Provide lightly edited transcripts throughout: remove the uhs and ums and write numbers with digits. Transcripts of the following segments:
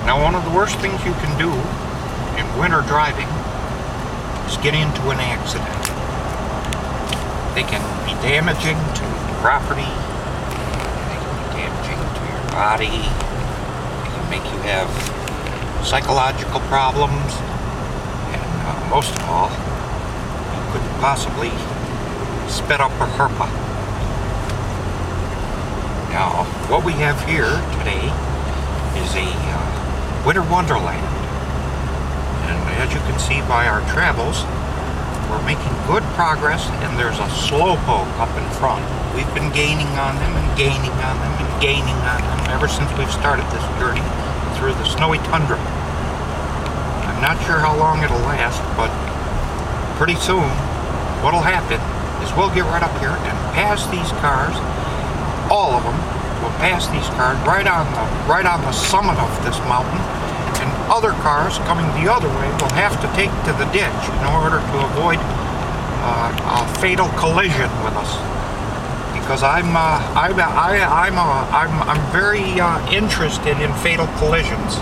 Now, one of the worst things you can do in winter driving is get into an accident. They can be damaging to the property, they can be damaging to your body, they can make you have psychological problems, and most of all, you could possibly spit up a herpa. Now, what we have here today is a winter wonderland, and as you can see by our travels, we're making good progress, and there's a slowpoke up in front. We've been gaining on them and gaining on them and gaining on them ever since we've started this journey through the snowy tundra. I'm not sure how long it'll last, but pretty soon what'll happen is we'll get right up here and pass these cars, all of them. We'll pass these cars right on the summit of this mountain, and other cars coming the other way will have to take to the ditch in order to avoid a fatal collision with us. Because I'm very interested in fatal collisions.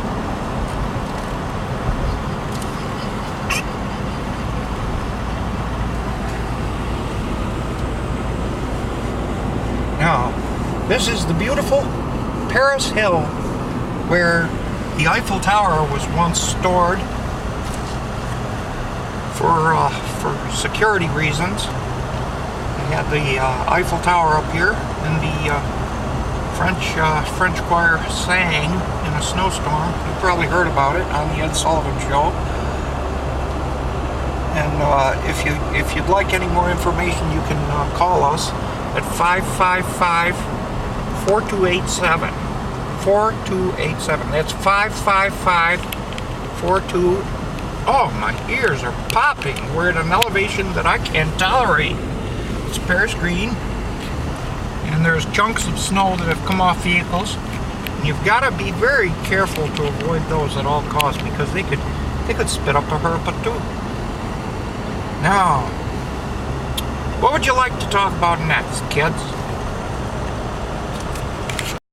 Now, this is the beautiful Paris Hill, where the Eiffel Tower was once stored for security reasons. They had the Eiffel Tower up here, and the French choir sang in a snowstorm. You probably heard about it on the Ed Sullivan Show. And if you'd like any more information, you can call us at 555-4287. 4287. That's 555-42. Oh, my ears are popping. We're at an elevation that I can't tolerate. It's Paris green, and there's chunks of snow that have come off vehicles. And you've got to be very careful to avoid those at all costs, because they could spit up a herpa too. Now, what would you like to talk about next, kids?